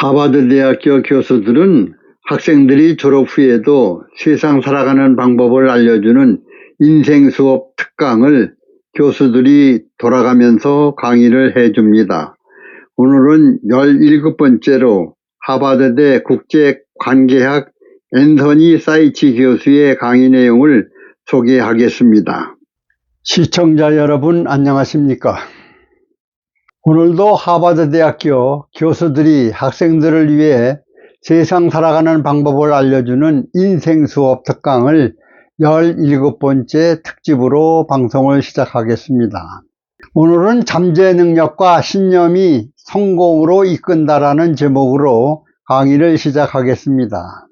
하버드 대학교 교수들은 학생들이 졸업 후에도 세상 살아가는 방법을 알려주는 인생 수업 특강을 교수들이 돌아가면서 강의를 해줍니다. 오늘은 17번째로 하버드대 국제관계학 앤서니 사이치 교수의 강의 내용을 소개하겠습니다. 시청자 여러분 안녕하십니까? 오늘도 하버드 대학교 교수들이 학생들을 위해 세상 살아가는 방법을 알려주는 인생 수업 특강을 17번째 특집으로 방송을 시작하겠습니다. 오늘은 잠재 능력과 신념이 성공으로 이끈다라는 제목으로 강의를 시작하겠습니다.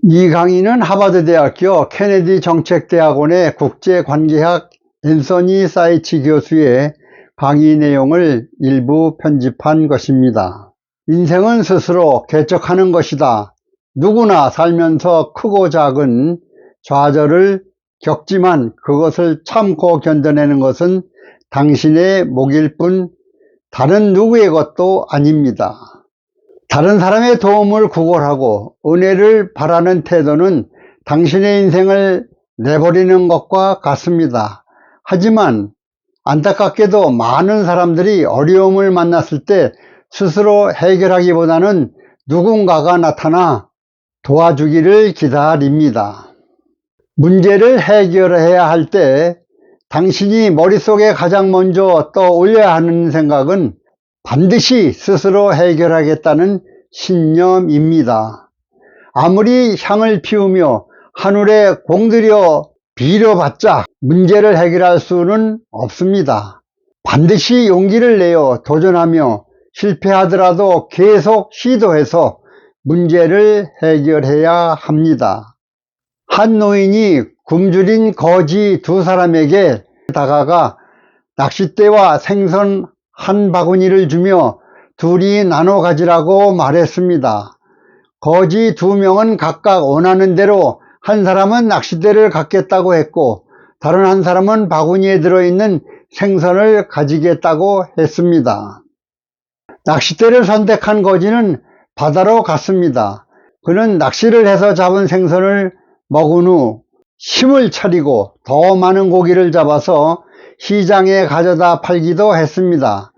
이 강의는 하버드 대학교 케네디 정책대학원의 국제관계학 앤서니 사이치 교수의 강의 내용을 일부 편집한 것입니다. 인생은 스스로 개척하는 것이다. 누구나 살면서 크고 작은 좌절을 겪지만 그것을 참고 견뎌내는 것은 당신의 몫일 뿐 다른 누구의 것도 아닙니다. 다른 사람의 도움을 구걸하고 은혜를 바라는 태도는 당신의 인생을 내버리는 것과 같습니다. 하지만 안타깝게도 많은 사람들이 어려움을 만났을 때 스스로 해결하기보다는 누군가가 나타나 도와주기를 기다립니다. 문제를 해결해야 할 때 당신이 머릿속에 가장 먼저 떠올려야 하는 생각은 반드시 스스로 해결하겠다는 신념입니다. 아무리 향을 피우며 하늘에 공들여 빌어봤자 문제를 해결할 수는 없습니다. 반드시 용기를 내어 도전하며 실패하더라도 계속 시도해서 문제를 해결해야 합니다. 한 노인이 굶주린 거지 두 사람에게 다가가 낚싯대와 생선 한 바구니를 주며 둘이 나눠 가지라고 말했습니다. 거지 두 명은 각각 원하는 대로 한 사람은 낚싯대를 갖겠다고 했고 다른 한 사람은 바구니에 들어있는 생선을 가지겠다고 했습니다. 낚싯대를 선택한 거지는 바다로 갔습니다. 그는 낚시를 해서 잡은 생선을 먹은 후 힘을 차리고 더 많은 고기를 잡아서 시장에 가져다 팔기도 했습니다.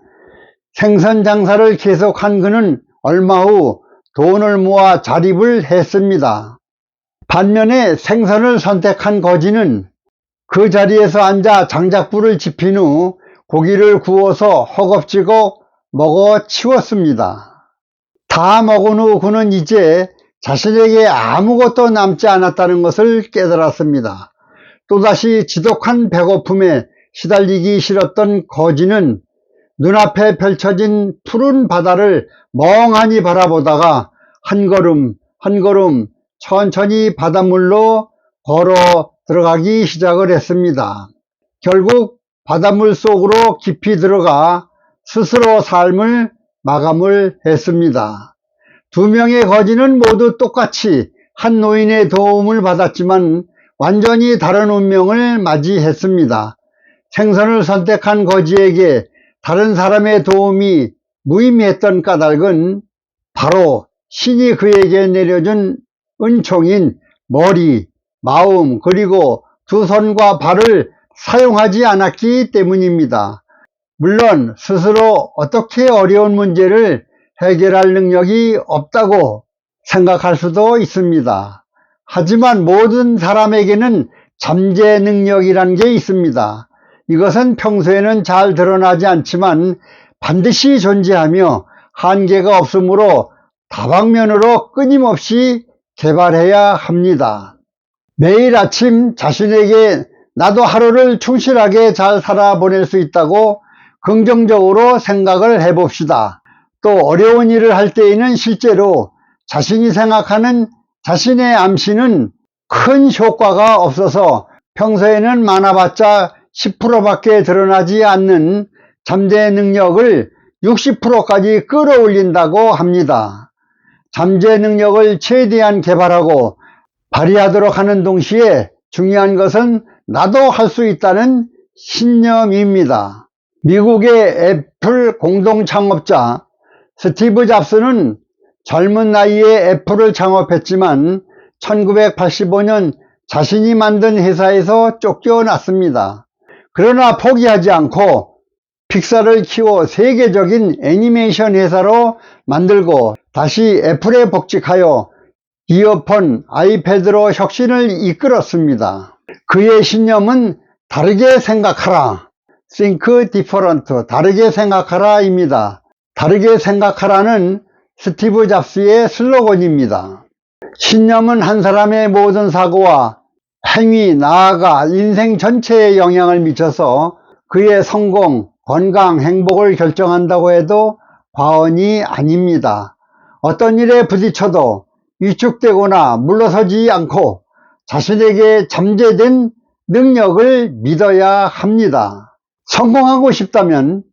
생선 장사를 계속한 그는 얼마 후 돈을 모아 자립을 했습니다. 반면에 생선을 선택한 거지는 그 자리에서 앉아 장작불을 지핀 후 고기를 구워서 허겁지겁 먹어 치웠습니다. 다 먹은 후 그는 이제 자신에게 아무것도 남지 않았다는 것을 깨달았습니다. 또다시 지독한 배고픔에 시달리기 싫었던 거지는 눈앞에 펼쳐진 푸른 바다를 멍하니 바라보다가 한 걸음 한 걸음 천천히 바닷물로 걸어 들어가기 시작을 했습니다. 결국 바닷물 속으로 깊이 들어가 스스로 삶을 마감을 했습니다. 두 명의 거지는 모두 똑같이 한 노인의 도움을 받았지만 완전히 다른 운명을 맞이했습니다. 생선을 선택한 거지에게 다른 사람의 도움이 무의미했던 까닭은 바로 신이 그에게 내려준 은총인 머리, 마음 그리고 두 손과 발을 사용하지 않았기 때문입니다. 물론 스스로 어떻게 어려운 문제를 해결할 능력이 없다고 생각할 수도 있습니다. 하지만 모든 사람에게는 잠재 능력이란 게 있습니다. 이것은 평소에는 잘 드러나지 않지만 반드시 존재하며 한계가 없으므로 다방면으로 끊임없이 개발해야 합니다. 매일 아침 자신에게 나도 하루를 충실하게 잘 살아보낼 수 있다고 긍정적으로 생각을 해봅시다. 또 어려운 일을 할 때에는 실제로 자신이 생각하는 자신의 암시는 큰 효과가 없어서 평소에는 많아봤자 10%밖에 드러나지 않는 잠재 능력을 60%까지 끌어올린다고 합니다. 잠재 능력을 최대한 개발하고 발휘하도록 하는 동시에 중요한 것은 나도 할 수 있다는 신념입니다. 미국의 애플 공동 창업자 스티브 잡스는 젊은 나이에 애플을 창업했지만 1985년 자신이 만든 회사에서 쫓겨났습니다. 그러나 포기하지 않고 픽사를 키워 세계적인 애니메이션 회사로 만들고 다시 애플에 복직하여 이어폰, 아이패드로 혁신을 이끌었습니다. 그의 신념은 다르게 생각하라, Think Different, 다르게 생각하라 입니다. 다르게 생각하라는 스티브 잡스의 슬로건입니다. 신념은 한 사람의 모든 사고와 행위, 나아가 인생 전체에 영향을 미쳐서 그의 성공, 건강, 행복을 결정한다고 해도 과언이 아닙니다. 어떤 일에 부딪혀도 위축되거나 물러서지 않고 자신에게 잠재된 능력을 믿어야 합니다. 성공하고 싶다면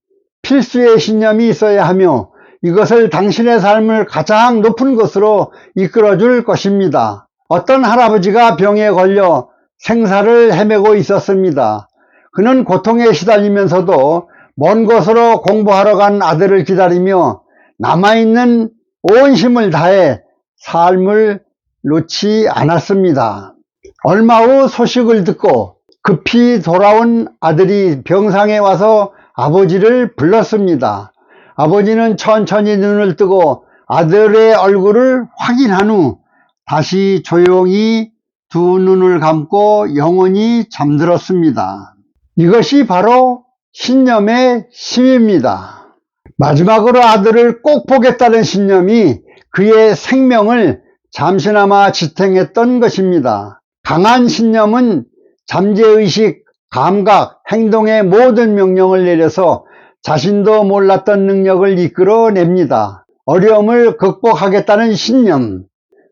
필수의 신념이 있어야 하며 이것을 당신의 삶을 가장 높은 곳으로 이끌어줄 것입니다. 어떤 할아버지가 병에 걸려 생사를 헤매고 있었습니다. 그는 고통에 시달리면서도 먼 곳으로 공부하러 간 아들을 기다리며 남아있는 온 힘을 다해 삶을 놓지 않았습니다. 얼마 후 소식을 듣고 급히 돌아온 아들이 병상에 와서 아버지를 불렀습니다. 아버지는 천천히 눈을 뜨고 아들의 얼굴을 확인한 후 다시 조용히 두 눈을 감고 영원히 잠들었습니다. 이것이 바로 신념의 힘입니다. 마지막으로 아들을 꼭 보겠다는 신념이 그의 생명을 잠시나마 지탱했던 것입니다. 강한 신념은 잠재의식, 감각, 행동의 모든 명령을 내려서 자신도 몰랐던 능력을 이끌어냅니다. 어려움을 극복하겠다는 신념,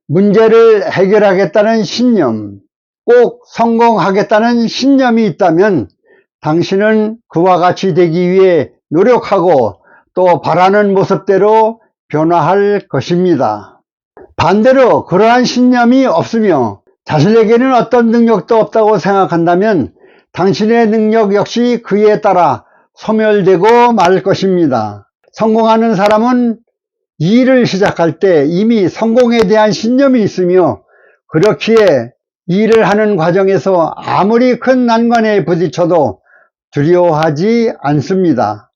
문제를 해결하겠다는 신념, 꼭 성공하겠다는 신념이 있다면 당신은 그와 같이 되기 위해 노력하고 또 바라는 모습대로 변화할 것입니다. 반대로 그러한 신념이 없으며 자신에게는 어떤 능력도 없다고 생각한다면 당신의 능력 역시 그에 따라 소멸되고 말 것입니다. 성공하는 사람은 일을 시작할 때 이미 성공에 대한 신념이 있으며 그렇기에 일을 하는 과정에서 아무리 큰 난관에 부딪혀도 두려워하지 않습니다.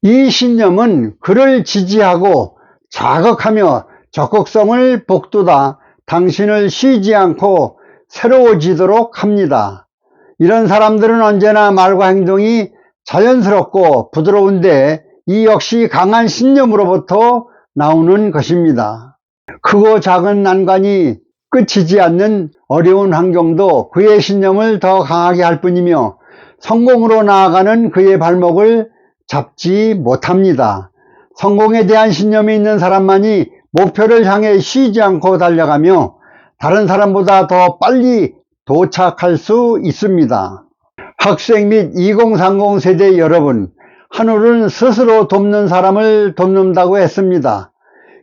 이 신념은 그를 지지하고 자극하며 적극성을 북돋아 당신을 쉬지 않고 새로워지도록 합니다. 이런 사람들은 언제나 말과 행동이 자연스럽고 부드러운데 이 역시 강한 신념으로부터 나오는 것입니다. 크고 작은 난관이 끝이지 않는 어려운 환경도 그의 신념을 더 강하게 할 뿐이며 성공으로 나아가는 그의 발목을 잡지 못합니다. 성공에 대한 신념이 있는 사람만이 목표를 향해 쉬지 않고 달려가며 다른 사람보다 더 빨리 도착할 수 있습니다. 학생 및 2030 세대 여러분, 하늘은 스스로 돕는 사람을 돕는다고 했습니다.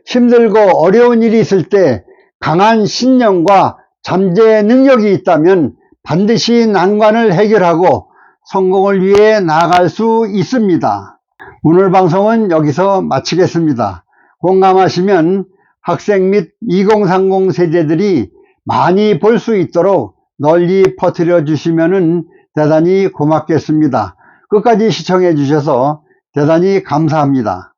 힘들고 어려운 일이 있을 때 강한 신념과 잠재 능력이 있다면 반드시 난관을 해결하고 성공을 위해 나아갈 수 있습니다. 오늘 방송은 여기서 마치겠습니다. 공감하시면 학생 및 2030 세대들이 많이 볼 수 있도록 널리 퍼뜨려 주시면 대단히 고맙겠습니다. 끝까지 시청해 주셔서 대단히 감사합니다.